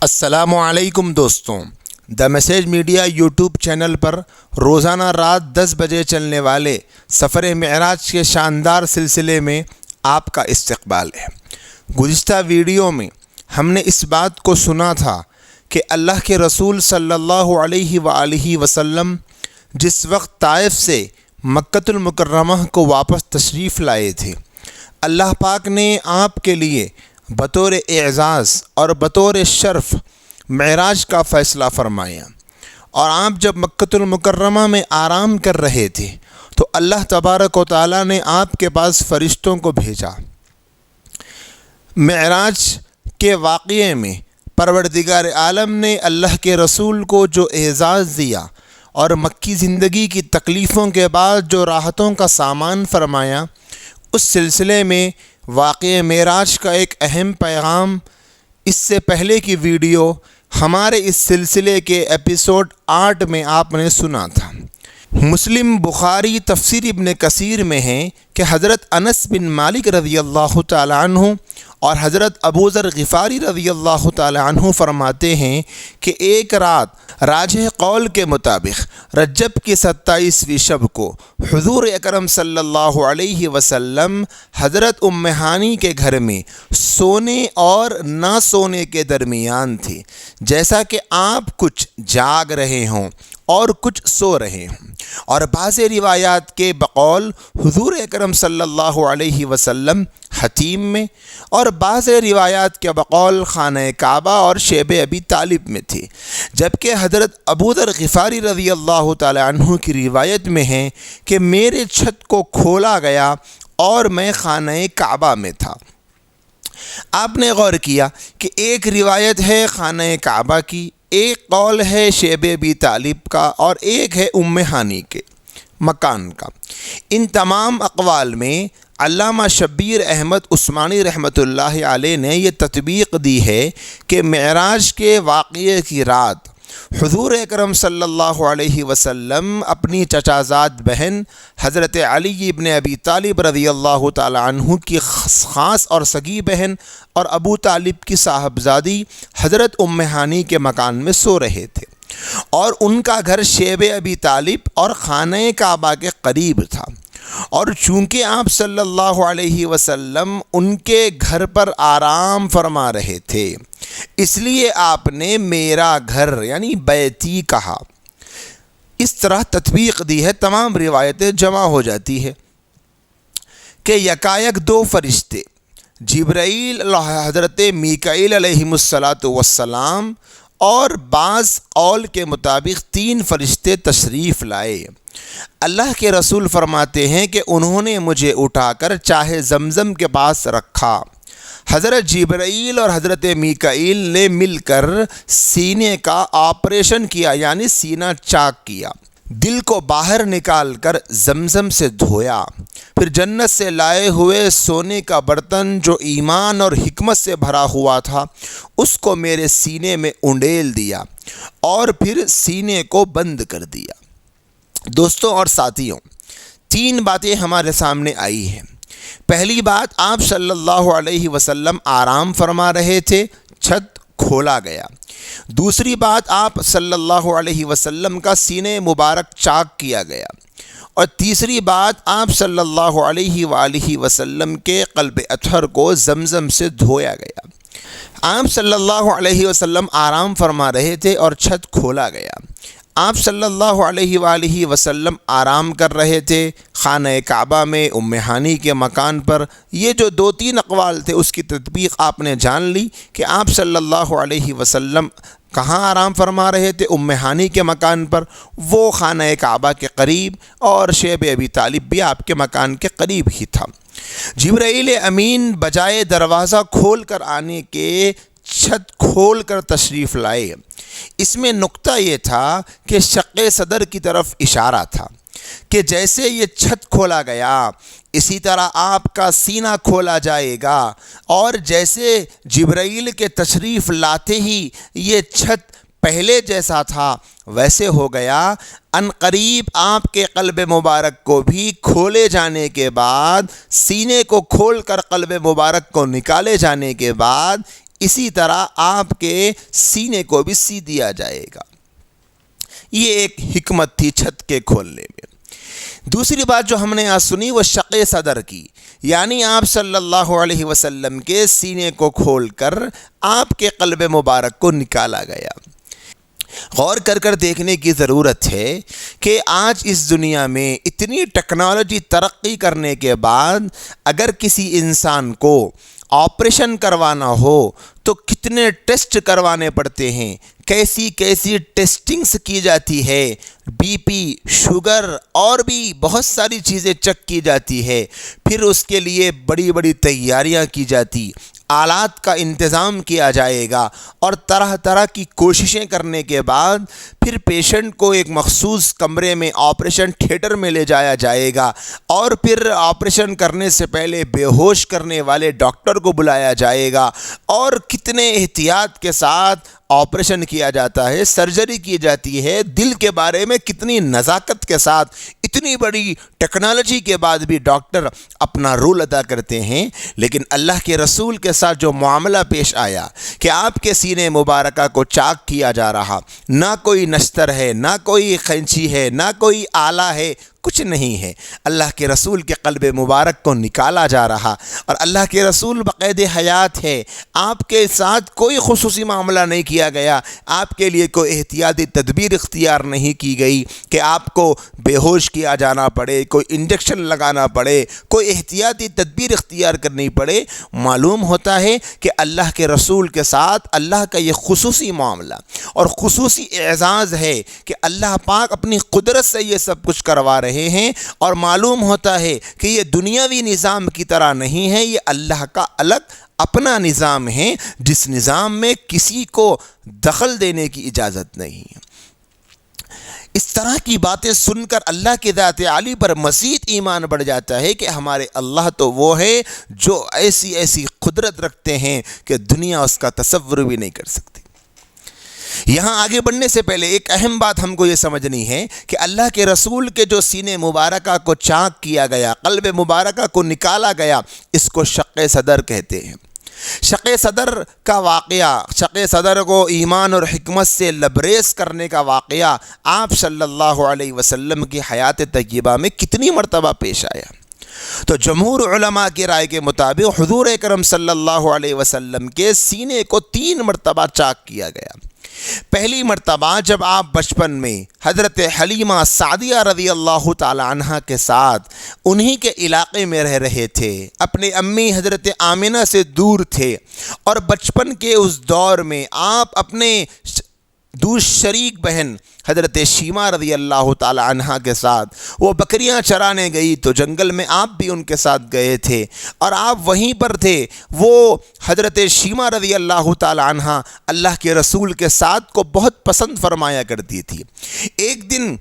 السلام علیکم دوستوں، the message media YouTube channel پر روزانہ رات 10 بجے چلنے والے سفر معراج کے شاندار سلسلے میں آپ کا استقبال ہے۔ گزشتہ ویڈیو میں ہم نے اس بات کو سنا تھا کہ اللہ کے رسول صلی اللہ علیہ وآلہ وسلم جس وقت طائف سے مکۃ المکرمہ کو واپس تشریف لائے تھے، اللہ پاک نے آپ کے لیے بطور اعزاز اور بطور شرف معراج کا فیصلہ فرمایا، اور آپ جب مکۃ المکرمہ میں آرام کر رہے تھے تو اللہ تبارک و تعالیٰ نے آپ کے پاس فرشتوں کو بھیجا۔ معراج کے واقعے میں پروردگار عالم نے اللہ کے رسول کو جو اعزاز دیا اور مکی زندگی کی تکلیفوں کے بعد جو راحتوں کا سامان فرمایا، اس سلسلے میں واقعہ معراج کا ایک اہم پیغام اس سے پہلے کی ویڈیو ہمارے اس سلسلے کے ایپیسوڈ 8 میں آپ نے سنا تھا۔ مسلم، بخاری، تفسیر ابن کثیر میں ہے کہ حضرت انس بن مالک رضی اللہ تعالی عنہ اور حضرت ابو ذر غفاری رضی اللہ تعالی عنہ فرماتے ہیں کہ ایک رات راجح قول کے مطابق رجب کی 27ویں شب کو حضور اکرم صلی اللہ علیہ وسلم حضرت ام ہانی کے گھر میں سونے اور نہ سونے کے درمیان تھے، جیسا کہ آپ کچھ جاگ رہے ہوں اور کچھ سو رہے ہوں، اور بعض روایات کے بقول حضور اکرم صلی اللہ علیہ وسلم حتیم میں، اور بعض روایات کے بقول خانہ کعبہ اور شیب ابی طالب میں تھے، جبکہ حضرت ابو ذر غفاری رضی اللہ تعالی عنہ کی روایت میں ہے کہ میرے چھت کو کھولا گیا اور میں خانہ کعبہ میں تھا۔ آپ نے غور کیا کہ ایک روایت ہے خانہ کعبہ کی، ایک قول ہے شیب ابی طالب کا، اور ایک ہے ام ہانی کے مکان کا۔ ان تمام اقوال میں علامہ شبیر احمد عثمانی رحمۃ اللہ علیہ نے یہ تطبیق دی ہے کہ معراج کے واقعے کی رات حضور اکرم صلی اللہ علیہ وسلم اپنی چچا زاد بہن حضرت علی ابن ابی طالب رضی اللہ تعالی عنہ کی خاص اور سگی بہن اور ابو طالب کی صاحبزادی حضرت ام ہانی کے مکان میں سو رہے تھے، اور ان کا گھر شیب ابی طالب اور خانہ کعبہ کے قریب تھا، اور چونکہ آپ صلی اللہ علیہ وسلم ان کے گھر پر آرام فرما رہے تھے، اس لیے آپ نے میرا گھر یعنی بیتی کہا۔ اس طرح تطبیق دی ہے، تمام روایتیں جمع ہو جاتی ہے کہ یکایک دو فرشتے جبرائیل حضرت میکائیل علیہم السلام اور بعض قول کے مطابق 3 فرشتے تشریف لائے۔ اللہ کے رسول فرماتے ہیں کہ انہوں نے مجھے اٹھا کر چاہے زمزم کے پاس رکھا۔ حضرت جبرائیل اور حضرت میکائیل نے مل کر سینے کا آپریشن کیا، یعنی سینہ چاک کیا، دل کو باہر نکال کر زمزم سے دھویا، پھر جنت سے لائے ہوئے سونے کا برتن جو ایمان اور حکمت سے بھرا ہوا تھا اس کو میرے سینے میں انڈیل دیا، اور پھر سینے کو بند کر دیا۔ دوستوں اور ساتھیوں، 3 باتیں ہمارے سامنے آئی ہیں۔ پہلی بات، آپ صلی اللہ علیہ وسلم آرام فرما رہے تھے، چھت کھولا گیا۔ دوسری بات، آپ صلی اللہ علیہ وسلم کا سینے مبارک چاک کیا گیا۔ اور تیسری بات، آپ صلی اللہ علیہ وآلہ وسلم کے قلب اطہر کو زمزم سے دھویا گیا۔ آپ صلی اللہ علیہ وسلم آرام فرما رہے تھے اور چھت کھولا گیا۔ آپ صلی اللہ علیہ وآلہ وسلم آرام کر رہے تھے خانہ کعبہ میں ام ہانی کے مکان پر۔ یہ جو 2-3 اقوال تھے اس کی تطبیق آپ نے جان لی کہ آپ صلی اللہ علیہ وسلم کہاں آرام فرما رہے تھے، ام ہانی کے مکان پر، وہ خانہ کعبہ کے قریب، اور شیب ابی طالب بھی آپ کے مکان کے قریب ہی تھا۔ جبرائیل امین بجائے دروازہ کھول کر آنے کے چھت کھول کر تشریف لائے۔ اس میں نقطہ یہ تھا کہ شق صدر کی طرف اشارہ تھا کہ جیسے یہ چھت کھولا گیا اسی طرح آپ کا سینہ کھولا جائے گا، اور جیسے جبرائیل کے تشریف لاتے ہی یہ چھت پہلے جیسا تھا ویسے ہو گیا۔ ان قریب آپ کے قلب مبارک کو بھی کھولے جانے کے بعد، سینے کو کھول کر قلب مبارک کو نکالے جانے کے بعد اسی طرح آپ کے سینے کو بھی سی دیا جائے گا۔ یہ ایک حکمت تھی چھت کے کھولنے میں۔ دوسری بات جو ہم نے آج سنی وہ شق صدر کی، یعنی آپ صلی اللہ علیہ وسلم کے سینے کو کھول کر آپ کے قلب مبارک کو نکالا گیا۔ غور کر دیکھنے کی ضرورت ہے کہ آج اس دنیا میں اتنی ٹیکنالوجی ترقی کرنے کے بعد اگر کسی انسان کو آپریشن کروانا ہو تو کتنے ٹیسٹ کروانے پڑتے ہیں، کیسی ٹیسٹنگز کی جاتی ہے، بی پی، شوگر اور بھی بہت ساری چیزیں چیک کی جاتی ہے، پھر اس کے لیے بڑی بڑی تیاریاں کی جاتی، آلات کا انتظام کیا جائے گا، اور طرح طرح کی کوششیں کرنے کے بعد پھر پیشنٹ کو ایک مخصوص کمرے میں آپریشن تھیٹر میں لے جایا جائے گا، اور پھر آپریشن کرنے سے پہلے بے ہوش کرنے والے ڈاکٹر کو بلایا جائے گا، اور کتنے احتیاط کے ساتھ آپریشن کیا جاتا ہے، سرجری کی جاتی ہے، دل کے بارے میں کتنی نزاکت کے ساتھ اتنی بڑی ٹیکنالوجی کے بعد بھی ڈاکٹر اپنا رول ادا کرتے ہیں۔ لیکن اللہ کے رسول کے ساتھ جو معاملہ پیش آیا کہ آپ کے سینے مبارکہ کو چاک کیا جا رہا، نہ کوئی نشتر ہے، نہ کوئی قینچی ہے، نہ کوئی آلہ ہے، کچھ نہیں ہے، اللہ کے رسول کے قلب مبارک کو نکالا جا رہا، اور اللہ کے رسول بقید حیات ہے، آپ کے ساتھ کوئی خصوصی معاملہ نہیں کیا گیا، آپ کے لیے کوئی احتیاطی تدبیر اختیار نہیں کی گئی کہ آپ کو بے ہوش کیا جانا پڑے، کوئی انجیکشن لگانا پڑے، کوئی احتیاطی تدبیر اختیار کرنی پڑے۔ معلوم ہوتا ہے کہ اللہ کے رسول کے ساتھ اللہ کا یہ خصوصی معاملہ اور خصوصی اعزاز ہے کہ اللہ پاک اپنی قدرت سے یہ سب کچھ کروا رہے ہیں، اور معلوم ہوتا ہے کہ یہ دنیاوی نظام کی طرح نہیں ہے، یہ اللہ کا الگ اپنا نظام ہے، جس نظام میں کسی کو دخل دینے کی اجازت نہیں ہے۔ اس طرح کی باتیں سن کر اللہ کی ذات عالی پر مزید ایمان بڑھ جاتا ہے کہ ہمارے اللہ تو وہ ہے جو ایسی قدرت رکھتے ہیں کہ دنیا اس کا تصور بھی نہیں کر سکتی۔ یہاں آگے بڑھنے سے پہلے ایک اہم بات ہم کو یہ سمجھنی ہے کہ اللہ کے رسول کے جو سینے مبارکہ کو چاک کیا گیا، قلب مبارکہ کو نکالا گیا، اس کو شق صدر کہتے ہیں۔ شق صدر کا واقعہ، شق صدر کو ایمان اور حکمت سے لبریز کرنے کا واقعہ آپ صلی اللہ علیہ وسلم کی حیات طیبہ میں کتنی مرتبہ پیش آیا؟ تو جمہور علماء کی رائے کے مطابق حضور اکرم صلی اللہ علیہ وسلم کے سینے کو 3 مرتبہ چاک کیا گیا۔ پہلی مرتبہ جب آپ بچپن میں حضرت حلیمہ سعدیہ رضی اللہ تعالی عنہ کے ساتھ انہی کے علاقے میں رہ رہے تھے، اپنے امی حضرت آمنہ سے دور تھے، اور بچپن کے اس دور میں آپ اپنے دور شریک بہن حضرت شیمہ رضی اللہ تعالی عنہ کے ساتھ وہ بکریاں چرانے گئی تو جنگل میں آپ بھی ان کے ساتھ گئے تھے، اور آپ وہیں پر تھے۔ وہ حضرت شیمہ رضی اللہ تعالی عنہ اللہ کے رسول کے ساتھ کو بہت پسند فرمایا کرتی تھی۔ ایک دن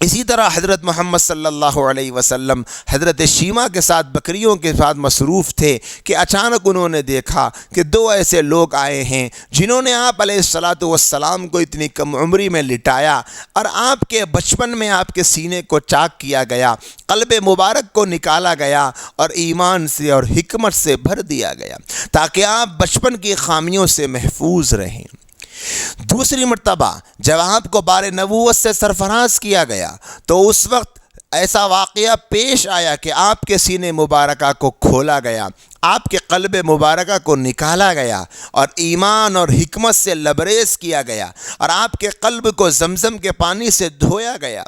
اسی طرح حضرت محمد صلی اللہ علیہ وسلم حضرت شیمہ کے ساتھ بکریوں کے ساتھ مصروف تھے کہ اچانک انہوں نے دیکھا کہ 2 ایسے لوگ آئے ہیں جنہوں نے آپ علیہ الصلاۃ والسلام کو اتنی کم عمری میں لٹایا، اور آپ کے بچپن میں آپ کے سینے کو چاک کیا گیا، قلب مبارک کو نکالا گیا، اور ایمان سے اور حکمت سے بھر دیا گیا تاکہ آپ بچپن کی خامیوں سے محفوظ رہیں۔ دوسری مرتبہ جب آپ کو بار نبوت سے سرفراز کیا گیا تو اس وقت ایسا واقعہ پیش آیا کہ آپ کے سینے مبارکہ کو کھولا گیا، آپ کے قلب مبارکہ کو نکالا گیا، اور ایمان اور حکمت سے لبریز کیا گیا، اور آپ کے قلب کو زمزم کے پانی سے دھویا گیا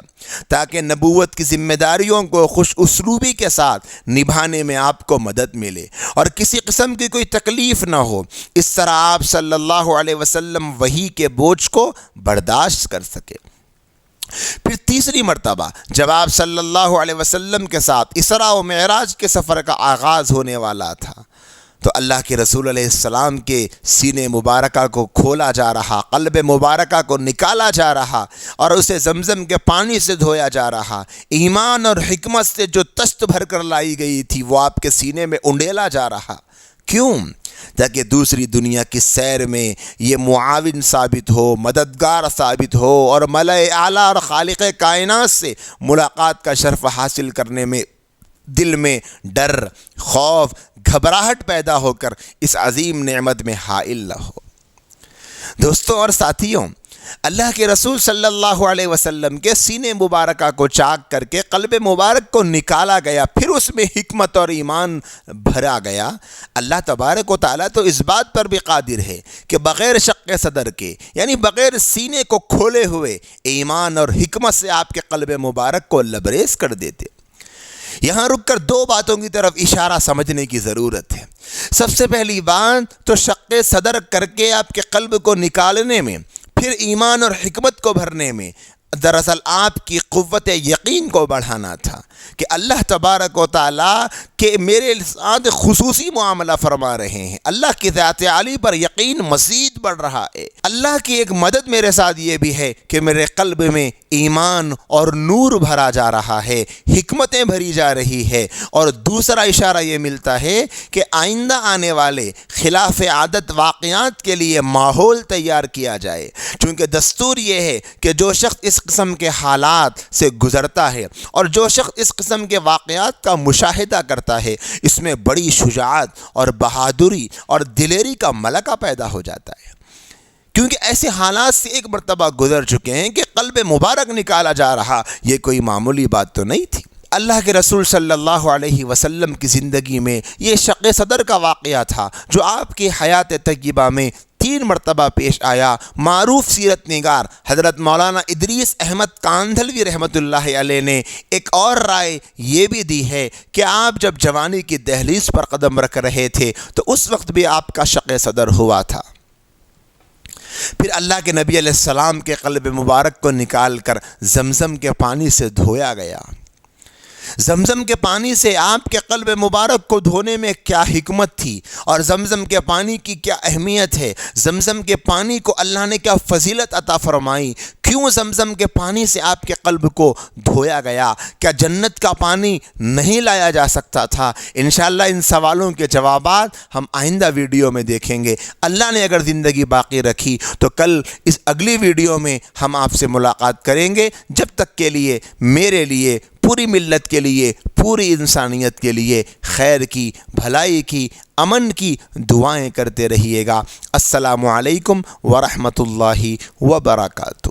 تاکہ نبوت کی ذمہ داریوں کو خوش اسلوبی کے ساتھ نبھانے میں آپ کو مدد ملے اور کسی قسم کی کوئی تکلیف نہ ہو۔ اس طرح آپ صلی اللہ علیہ وسلم وحی کے بوجھ کو برداشت کر سکے۔ پھر تیسری مرتبہ جب آپ صلی اللہ علیہ وسلم کے ساتھ اسراء و معراج کے سفر کا آغاز ہونے والا تھا تو اللہ کے رسول علیہ السلام کے سینے مبارکہ کو کھولا جا رہا، قلب مبارکہ کو نکالا جا رہا، اور اسے زمزم کے پانی سے دھویا جا رہا۔ ایمان اور حکمت سے جو تشت بھر کر لائی گئی تھی وہ آپ کے سینے میں انڈیلا جا رہا۔ کیوں؟ تاکہ دوسری دنیا کی سیر میں یہ معاون ثابت ہو، مددگار ثابت ہو، اور ملائے اعلیٰ اور خالق کائنات سے ملاقات کا شرف حاصل کرنے میں دل میں ڈر، خوف، گھبراہٹ پیدا ہو کر اس عظیم نعمت میں حائل نہ ہو۔ دوستوں اور ساتھیوں، اللہ کے رسول صلی اللہ علیہ وسلم کے سینے مبارکہ کو چاک کر کے قلب مبارک کو نکالا گیا، پھر اس میں حکمت اور ایمان بھرا گیا۔ اللہ تبارک و تعالیٰ تو اس بات پر بھی قادر ہے کہ بغیر شق صدر کے، یعنی بغیر سینے کو کھولے ہوئے، ایمان اور حکمت سے آپ کے قلب مبارک کو لبریز کر دیتے۔ یہاں رک کر دو باتوں کی طرف اشارہ سمجھنے کی ضرورت ہے۔ سب سے پہلی بات تو شق صدر کر کے آپ کے قلب کو نکالنے میں، پھر ایمان اور حکمت کو بھرنے میں دراصل آپ کی قوت یقین کو بڑھانا تھا کہ اللہ تبارک و تعالیٰ کہ میرے ساتھ خصوصی معاملہ فرما رہے ہیں، اللہ کی ذات عالی پر یقین مزید بڑھ رہا ہے۔ اللہ کی ایک مدد میرے ساتھ یہ بھی ہے کہ میرے قلب میں ایمان اور نور بھرا جا رہا ہے، حکمتیں بھری جا رہی ہے۔ اور دوسرا اشارہ یہ ملتا ہے کہ آئندہ آنے والے خلاف عادت واقعات کے لیے ماحول تیار کیا جائے، چونکہ دستور یہ ہے کہ جو شخص اس قسم کے حالات سے گزرتا ہے اور جو شخص اس قسم کے واقعات کا مشاہدہ کرتا ہے، اس میں بڑی شجاعت اور بہادری اور دلیری کا ملکہ پیدا ہو جاتا ہے، کیونکہ ایسے حالات سے ایک مرتبہ گزر چکے ہیں کہ قلب مبارک نکالا جا رہا، یہ کوئی معمولی بات تو نہیں تھی۔ اللہ کے رسول صلی اللہ علیہ وسلم کی زندگی میں یہ شق صدر کا واقعہ تھا جو آپ کی حیات طیبہ میں 3 مرتبہ پیش آیا۔ معروف سیرت نگار حضرت مولانا ادریس احمد کاندھلوی رحمۃ اللہ علیہ نے ایک اور رائے یہ بھی دی ہے کہ آپ جب جوانی کی دہلیز پر قدم رکھ رہے تھے تو اس وقت بھی آپ کا شق صدر ہوا تھا۔ پھر اللہ کے نبی علیہ السلام کے قلب مبارک کو نکال کر زمزم کے پانی سے دھویا گیا۔ زمزم کے پانی سے آپ کے قلب مبارک کو دھونے میں کیا حکمت تھی اور زمزم کے پانی کی کیا اہمیت ہے، زمزم کے پانی کو اللہ نے کیا فضیلت عطا فرمائی، کیوں زمزم کے پانی سے آپ کے قلب کو دھویا گیا، کیا جنت کا پانی نہیں لایا جا سکتا تھا؟ انشاءاللہ ان سوالوں کے جوابات ہم آئندہ ویڈیو میں دیکھیں گے۔ اللہ نے اگر زندگی باقی رکھی تو کل اس اگلی ویڈیو میں ہم آپ سے ملاقات کریں گے۔ جب تک کے لیے میرے لیے، پوری ملت کے لیے، پوری انسانیت کے لیے خیر کی، بھلائی کی، امن کی دعائیں کرتے رہیے گا۔ السلام علیکم ورحمۃ اللہ وبرکاتہ۔